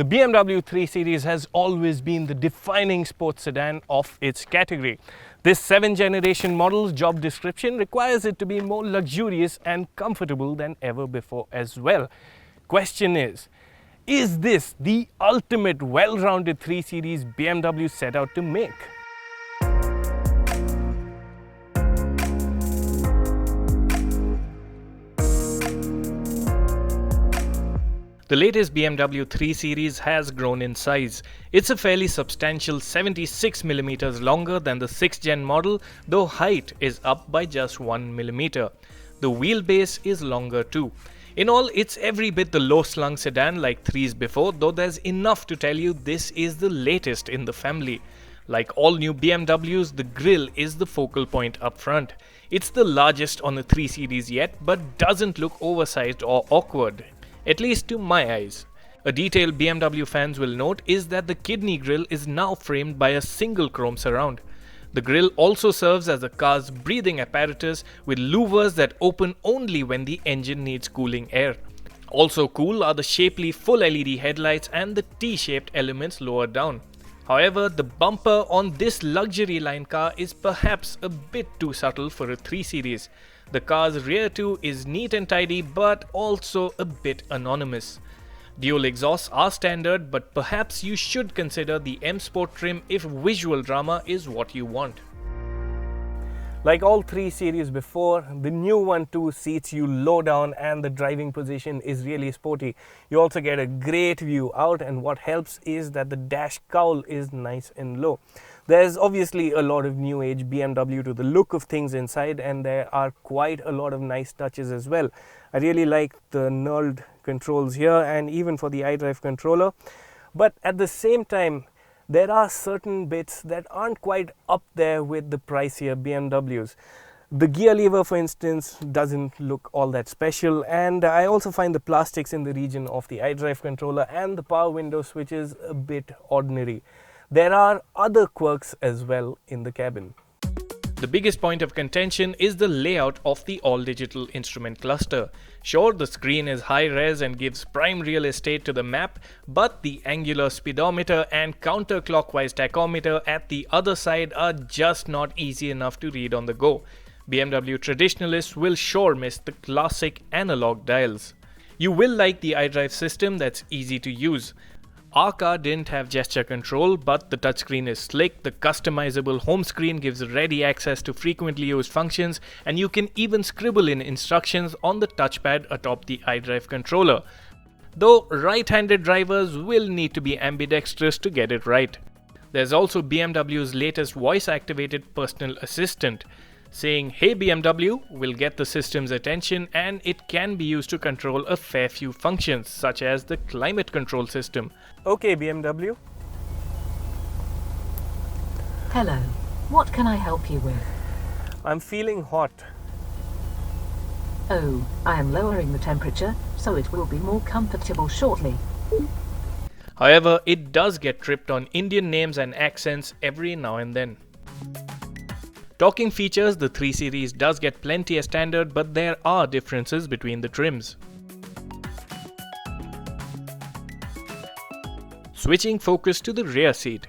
The BMW 3 Series has always been the defining sports sedan of its category. This 7th generation model's job description requires it to be more luxurious and comfortable than ever before as well. Question is this the ultimate well-rounded 3 Series BMW set out to make? The latest BMW 3 Series has grown in size. It's a fairly substantial 76mm longer than the 6th gen model, though height is up by just 1mm. The wheelbase is longer too. In all, it's every bit the low-slung sedan like 3s before, though there's enough to tell you this is the latest in the family. Like all new BMWs, the grille is the focal point up front. It's the largest on the 3 Series yet, but doesn't look oversized or awkward. At least to my eyes. A detail BMW fans will note is that the kidney grille is now framed by a single chrome surround. The grille also serves as the car's breathing apparatus with louvers that open only when the engine needs cooling air. Also cool are the shapely full LED headlights and the T-shaped elements lower down. However, the bumper on this luxury line car is perhaps a bit too subtle for a 3 Series. The car's rear too is neat and tidy, but also a bit anonymous. Dual exhausts are standard, but perhaps you should consider the M Sport trim if visual drama is what you want. Like all 3 Series before, the new one too seats you low down and the driving position is really sporty. You also get a great view out, and what helps is that the dash cowl is nice and low. There's obviously a lot of new age BMW to the look of things inside, and there are quite a lot of nice touches as well. I really like the knurled controls here and even for the iDrive controller. But at the same time, there are certain bits that aren't quite up there with the pricier BMWs. The gear lever, for instance, doesn't look all that special, and I also find the plastics in the region of the iDrive controller and the power window switches a bit ordinary. There are other quirks as well in the cabin. The biggest point of contention is the layout of the all-digital instrument cluster. Sure, the screen is high-res and gives prime real estate to the map, but the angular speedometer and counterclockwise tachometer at the other side are just not easy enough to read on the go. BMW traditionalists will sure miss the classic analog dials. You will like the iDrive system that's easy to use. Our car didn't have gesture control, but the touchscreen is slick, the customizable home screen gives ready access to frequently used functions, and you can even scribble in instructions on the touchpad atop the iDrive controller. Though right-handed drivers will need to be ambidextrous to get it right. There's also BMW's latest voice-activated personal assistant. Saying, "Hey BMW," will get the system's attention, and it can be used to control a fair few functions, such as the climate control system. Okay, BMW. Hello, what can I help you with? I'm feeling hot. Oh, I am lowering the temperature, so it will be more comfortable shortly. However, it does get tripped on Indian names and accents every now and then. Talking features, the 3 Series does get plenty as standard, but there are differences between the trims. Switching focus to the rear seat.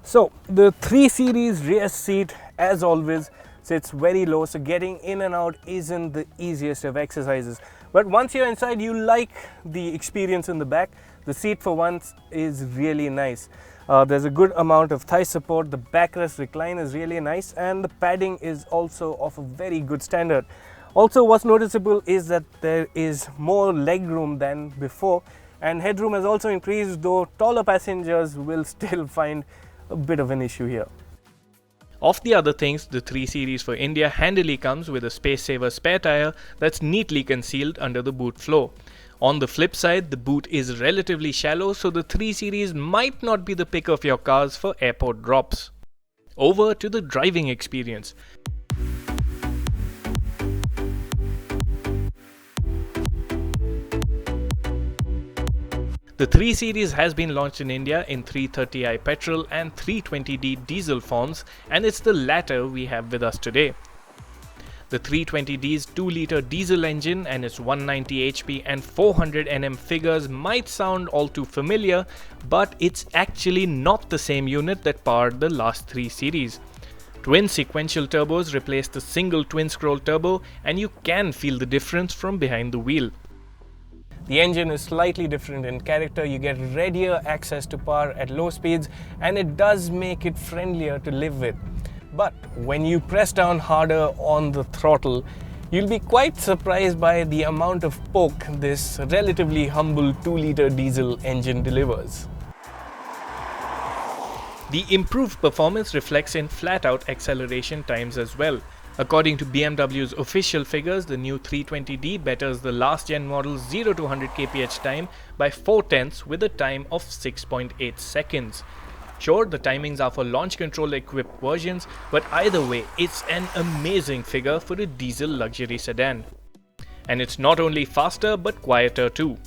So, the 3 Series rear seat, as always, sits very low, so getting in and out isn't the easiest of exercises. But once you're inside, you like the experience in the back. The seat for once is really nice. There's a good amount of thigh support, the backrest recline is really nice, and the padding is also of a very good standard. Also, what's noticeable is that there is more leg room than before, and headroom has also increased, though taller passengers will still find a bit of an issue here. Of the other things, the 3 Series for India handily comes with a space-saver spare tire that's neatly concealed under the boot floor. On the flip side, the boot is relatively shallow, so the 3 Series might not be the pick of your cars for airport drops. Over to the driving experience. The 3 Series has been launched in India in 330i petrol and 320d diesel forms, and it's the latter we have with us today. The 320D's 2-litre diesel engine and its 190 HP and 400 Nm figures might sound all too familiar, but it's actually not the same unit that powered the last 3 series. Twin sequential turbos replace the single twin-scroll turbo, and you can feel the difference from behind the wheel. The engine is slightly different in character. You get readier access to power at low speeds, and it does make it friendlier to live with. But when you press down harder on the throttle, you'll be quite surprised by the amount of poke this relatively humble 2-litre diesel engine delivers. The improved performance reflects in flat-out acceleration times as well. According to BMW's official figures, the new 320D betters the last-gen model's 0 to 100 kph time by 4/10 with a time of 6.8 seconds. Sure, the timings are for launch control equipped versions, but either way, it's an amazing figure for a diesel luxury sedan. And it's not only faster but quieter too.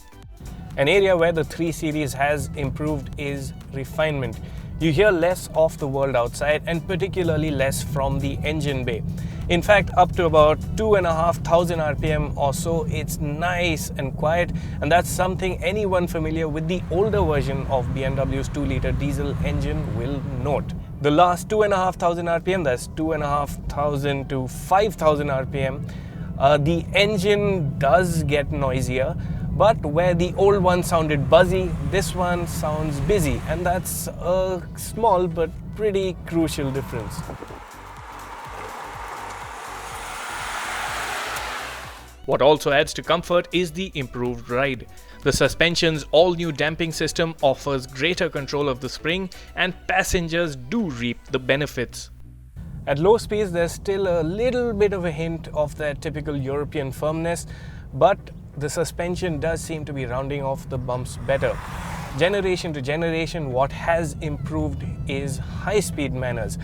An area where the 3 Series has improved is refinement. You hear less of the world outside, and particularly less from the engine bay. In fact, up to about 2,500 RPM or so, it's nice and quiet, and that's something anyone familiar with the older version of BMW's 2-litre diesel engine will note. The last 2,500 RPM, that's 2,500 to 5,000 RPM, the engine does get noisier, but where the old one sounded buzzy, this one sounds busy, and that's a small but pretty crucial difference. What also adds to comfort is the improved ride. The suspension's all-new damping system offers greater control of the spring, and passengers do reap the benefits. At low speeds, there's still a little bit of a hint of that typical European firmness, but the suspension does seem to be rounding off the bumps better. Generation to generation, what has improved is high-speed manners.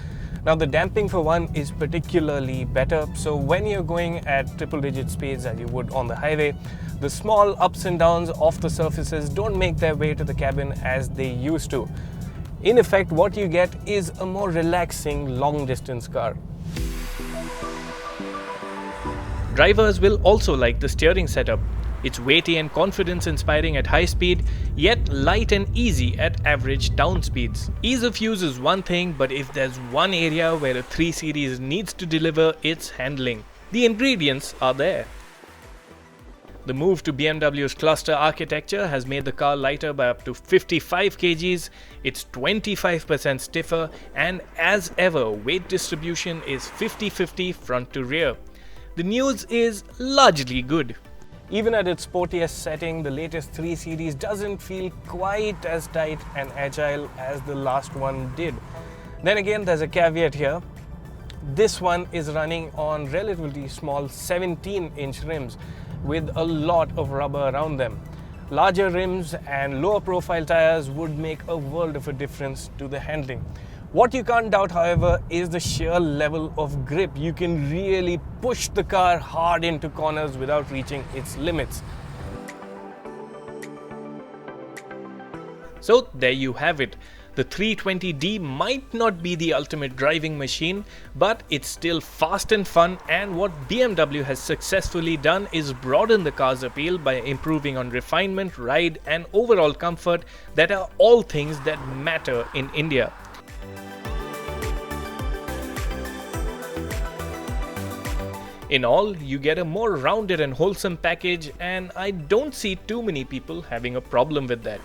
Now, the damping for one is particularly better, so when you're going at triple-digit speeds as you would on the highway, the small ups and downs of the surfaces don't make their way to the cabin as they used to. In effect, what you get is a more relaxing long-distance car. Drivers will also like the steering setup. It's weighty and confidence-inspiring at high speed, yet light and easy at average down speeds. Ease of use is one thing, but if there's one area where a 3 Series needs to deliver, it's handling. The ingredients are there. The move to BMW's cluster architecture has made the car lighter by up to 55 kgs, it's 25% stiffer, and as ever, weight distribution is 50-50 front to rear. The news is largely good. Even at its sportiest setting, the latest 3 Series doesn't feel quite as tight and agile as the last one did. Then again, there's a caveat here. This one is running on relatively small 17-inch rims with a lot of rubber around them. Larger rims and lower profile tires would make a world of a difference to the handling. What you can't doubt, however, is the sheer level of grip. You can really push the car hard into corners without reaching its limits. So there you have it. The 320D might not be the ultimate driving machine, but it's still fast and fun, and what BMW has successfully done is broaden the car's appeal by improving on refinement, ride, and overall comfort that are all things that matter in India. In all, you get a more rounded and wholesome package, and I don't see too many people having a problem with that.